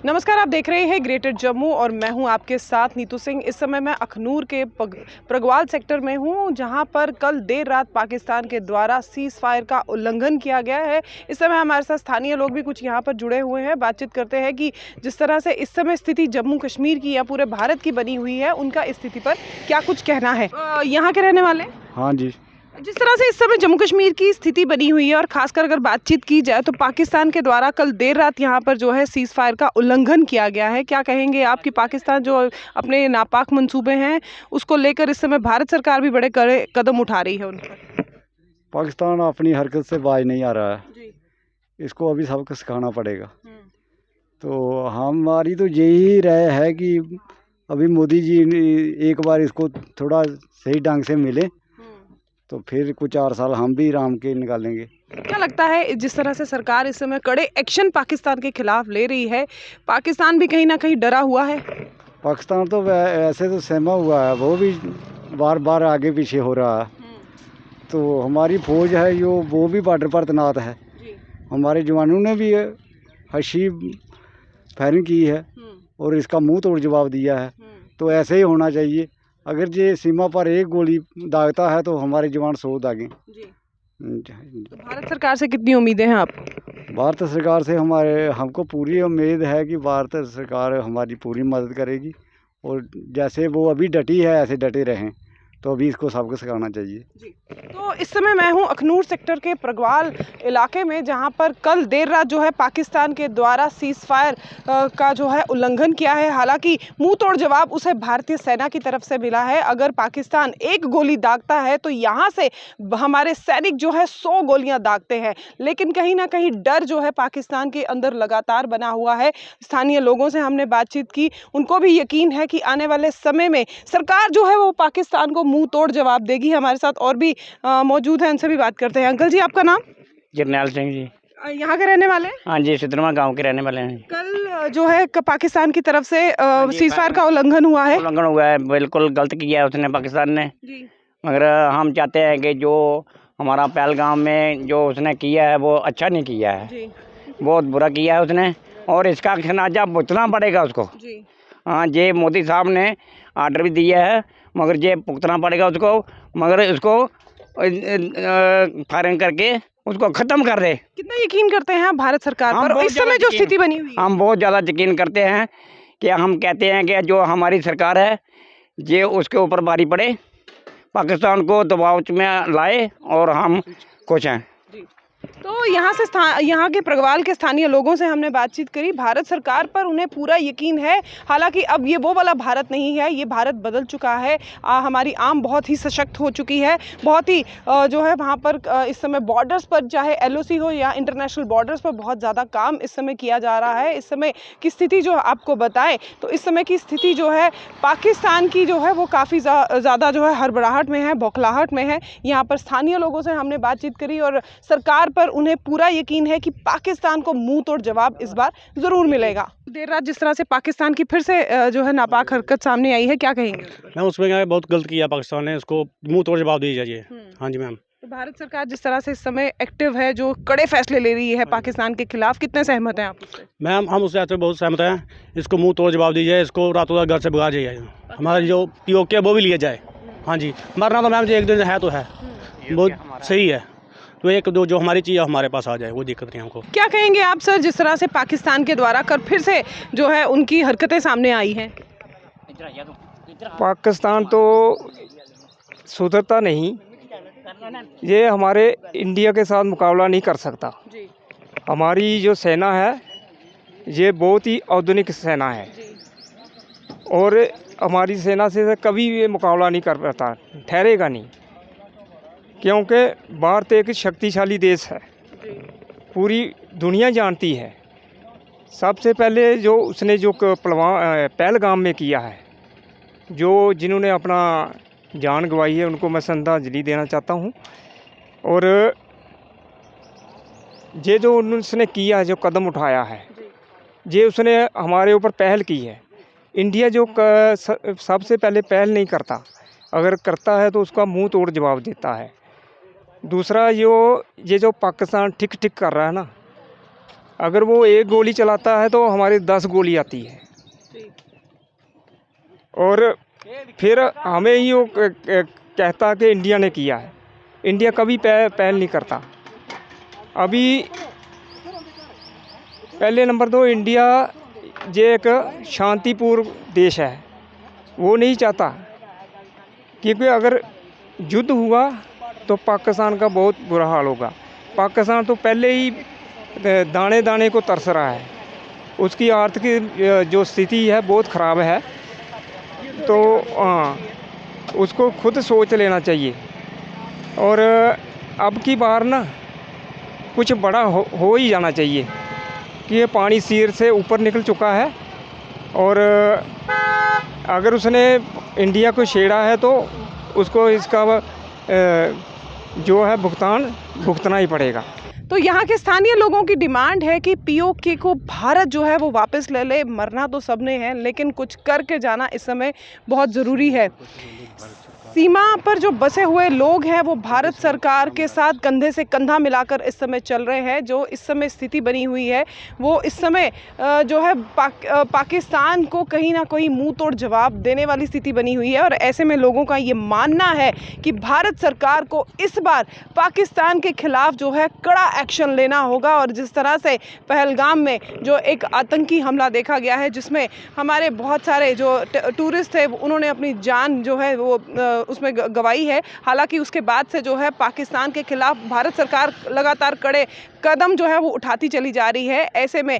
नमस्कार, आप देख रहे हैं ग्रेटर जम्मू और मैं हूं आपके साथ नीतू सिंह। इस समय मैं अखनूर के प्रगवाल सेक्टर में हूं, जहां पर कल देर रात पाकिस्तान के द्वारा सीज फायर का उल्लंघन किया गया है। इस समय हमारे साथ स्थानीय लोग भी कुछ यहां पर जुड़े हुए हैं। बातचीत करते हैं कि जिस तरह से इस समय स्थिति जम्मू कश्मीर की या पूरे भारत की बनी हुई है, उनका स्थिति पर क्या कुछ कहना है। यहाँ के रहने वाले? हाँ जी। जिस तरह से इस समय जम्मू कश्मीर की स्थिति बनी हुई है और खासकर अगर बातचीत की जाए तो पाकिस्तान के द्वारा कल देर रात यहाँ पर जो है सीज फायर का उल्लंघन किया गया है, क्या कहेंगे आप कि पाकिस्तान जो अपने नापाक मंसूबे हैं उसको लेकर इस समय भारत सरकार भी बड़े कड़े कदम उठा रही है उन पर? पाकिस्तान अपनी हरकत से बाज नहीं आ रहा है जी। इसको अभी सबको सिखाना पड़ेगा। तो हमारी तो यही राय है कि अभी मोदी जी एक बार इसको थोड़ा सही ढंग से मिले तो फिर कुछ 4 साल हम भी राम के निकालेंगे। क्या लगता है जिस तरह से सरकार इस समय कड़े एक्शन पाकिस्तान के खिलाफ ले रही है, पाकिस्तान भी कहीं ना कहीं डरा हुआ है? पाकिस्तान तो ऐसे तो सहमा हुआ है, वो भी बार बार आगे पीछे हो रहा है। तो हमारी फौज है जो वो भी बॉर्डर पर तैनात है। हमारे जवानों ने भी हशी फायरिंग की है और इसका मुंह तोड़ जवाब दिया है। तो ऐसे ही होना चाहिए। अगर ये सीमा पर एक गोली दागता है तो हमारे जवान 100 दागें। तो भारत सरकार से कितनी उम्मीदें हैं आपको? भारत सरकार से हमको पूरी उम्मीद है कि भारत सरकार हमारी पूरी मदद करेगी और जैसे वो अभी डटी है ऐसे डटे रहें। तो अभी इसको सबको सिखाना चाहिए जी। तो इस समय मैं हूं अखनूर सेक्टर के प्रगवाल इलाके में, जहां पर कल देर रात जो है पाकिस्तान के द्वारा सीज फायर का जो है उल्लंघन किया है। हालांकि मुंह तोड़ जवाब उसे भारतीय सेना की तरफ से मिला है। अगर पाकिस्तान एक गोली दागता है तो यहां से हमारे सैनिक जो है 100 गोलियां दागते हैं। लेकिन कहीं ना कहीं डर जो है पाकिस्तान के अंदर लगातार बना हुआ है। स्थानीय लोगों से हमने बातचीत की, उनको भी यकीन है कि आने वाले समय में सरकार जो है वो पाकिस्तान को मुंह तोड़ जवाब देगी। हमारे साथ और भी मौजूद हैं, उनसे भी बात करते हैं। अंकल जी, आपका नाम? जरनैल सिंह जी। यहाँ के रहने वाले? हाँ जी, सिद्धरवा गांव के रहने वाले हैं। कल जो है पाकिस्तान की तरफ से सीज फायर का उल्लंघन हुआ है। उल्लंघन हुआ है, बिल्कुल गलत किया है उसने, पाकिस्तान ने जी। मगर हम चाहते हैं कि जो हमारा पहलगाम में जो उसने किया है वो अच्छा नहीं किया है जी। बहुत बुरा किया है उसने और इसका खमियाजा भुगतना पड़ेगा उसको। जी। हाँ, ये मोदी साहब ने आर्डर भी दिया है मगर ये भुगतना पड़ेगा उसको। मगर इसको फायरिंग करके उसको ख़त्म कर दे। कितना यकीन करते हैं आप भारत सरकार पर इस समय जो स्थिति बनी हुई है? हम बहुत ज़्यादा यकीन करते हैं कि हम कहते हैं कि जो हमारी सरकार है ये उसके ऊपर बारी पड़े, पाकिस्तान को दबाव में लाए और हम खुश हैं। तो यहाँ के प्रगवाल के स्थानीय लोगों से हमने बातचीत करी। भारत सरकार पर उन्हें पूरा यकीन है। हालांकि अब ये वो वाला भारत नहीं है, ये भारत बदल चुका है। हमारी आर्म बहुत ही सशक्त हो चुकी है। बहुत ही जो है वहाँ पर इस समय बॉर्डर्स पर, चाहे LOC हो या इंटरनेशनल बॉर्डर्स पर, बहुत ज़्यादा काम इस समय किया जा रहा है। इस समय की स्थिति जो आपको बताएं तो इस समय की स्थिति जो है पाकिस्तान की जो है वो काफ़ी ज़्यादा जो है हड़बड़ाहट में है, बौखलाहट में है। यहाँ पर स्थानीय लोगों से हमने बातचीत करी और सरकार पर उन्हें पूरा यकीन है कि पाकिस्तान को मुंह तोड़ जवाब इस बार जरूर मिलेगा। देर रात जिस तरह से पाकिस्तान की फिर से जो है नापाक हरकत सामने आई है, क्या कहेंगे? मैम उसमें बहुत गलत किया पाकिस्तान ने, उसको मुंह तोड़ जवाब दिया जाइए। हाँ जी मैम। तो भारत सरकार जिस तरह से इस समय एक्टिव है, जो कड़े फैसले ले रही है पाकिस्तान के खिलाफ, कितने सहमत हैं आप उससे? मैम हम उससे बहुत सहमत हैं। इसको मुंह तोड़ जवाब दीजिए, इसको रातों रात घर से भगा जाइए। हमारा जो POK है वो भी लिया जाए। हाँ जी, मरना तो मैम जी एक दिन है तो है, बहुत सही है। तो एक दो जो हमारी चीज़ हमारे पास आ जाए, वो दिक्कत नहीं हमको। क्या कहेंगे आप सर, जिस तरह से पाकिस्तान के द्वारा कर फिर से जो है उनकी हरकतें सामने आई हैं? पाकिस्तान तो सुधरता नहीं, ये हमारे इंडिया के साथ मुकाबला नहीं कर सकता। जी। हमारी जो सेना है ये बहुत ही आधुनिक सेना है और हमारी सेना से कभी ये मुकाबला नहीं कर पाता, ठहरेगा नहीं, क्योंकि भारत एक शक्तिशाली देश है, पूरी दुनिया जानती है। सबसे पहले जो उसने जो पहलगाम में किया है, जो जिन्होंने अपना जान गंवाई है उनको मैं श्रद्धांजलि देना चाहता हूँ। और ये जो उसने किया है, जो कदम उठाया है, ये उसने हमारे ऊपर पहल की है। इंडिया जो सबसे पहले पहल नहीं करता, अगर करता है तो उसका मुंह तोड़ जवाब देता है। दूसरा ये जो पाकिस्तान ठीक कर रहा है ना, अगर वो एक गोली चलाता है तो हमारे 10 गोली आती है। और फिर हमें ही वो कहता कि इंडिया ने किया है। इंडिया कभी पहल नहीं करता। अभी पहले नंबर तो इंडिया ये एक शांतिपूर्ण देश है, वो नहीं चाहता, क्योंकि अगर युद्ध हुआ तो पाकिस्तान का बहुत बुरा हाल होगा। पाकिस्तान तो पहले ही दाने दाने को तरस रहा है, उसकी आर्थिक जो स्थिति है बहुत ख़राब है। तो उसको खुद सोच लेना चाहिए। और अब की बार ना कुछ बड़ा हो ही जाना चाहिए कि ये पानी सिर से ऊपर निकल चुका है, और अगर उसने इंडिया को छेड़ा है तो उसको इसका जो है भुगतान भुगतना ही पड़ेगा। तो यहाँ के स्थानीय लोगों की डिमांड है कि पीओके को भारत जो है वो वापस ले ले। मरना तो सबने है, लेकिन कुछ करके जाना इस समय बहुत ज़रूरी है। सीमा पर जो बसे हुए लोग हैं वो भारत सरकार के साथ कंधे से कंधा मिलाकर इस समय चल रहे हैं। जो इस समय स्थिति बनी हुई है वो इस समय जो है पाकिस्तान को कहीं ना कहीं मुंह तोड़ जवाब देने वाली स्थिति बनी हुई है। और ऐसे में लोगों का ये मानना है कि भारत सरकार को इस बार पाकिस्तान के खिलाफ जो है कड़ा एक्शन लेना होगा। और जिस तरह से पहलगाम में जो एक आतंकी हमला देखा गया है, जिसमें हमारे बहुत सारे जो टूरिस्ट थे उन्होंने अपनी जान जो है वो उसमें गवाई है। हालांकि उसके बाद से जो है पाकिस्तान के खिलाफ भारत सरकार लगातार कड़े कदम जो है वो उठाती चली जा रही है। ऐसे में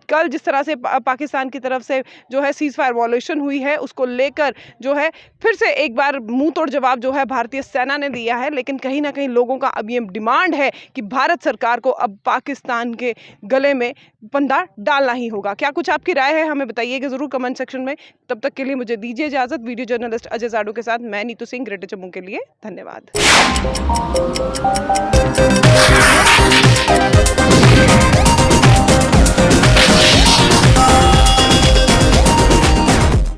कल जिस तरह से पाकिस्तान की तरफ से जो है सीज़ फायर वॉल्यूशन हुई है, उसको लेकर जो है फिर से एक बार मुंह तोड़ जवाब जो है भारतीय सेना ने दिया है। लेकिन कहीं ना कहीं लोगों का अब ये डिमांड है कि भारत सरकार को अब पाकिस्तान के गले में फंदा डालना ही होगा। क्या कुछ आपकी राय है, हमें बताइएगा ज़रूर कमेंट सेक्शन में। तब तक के लिए मुझे दीजिए इजाज़त। वीडियो जर्नलिस्ट अजय जाडू के साथ मैं नीतू सिंह, ग्रेटर जम्मू के लिए। धन्यवाद।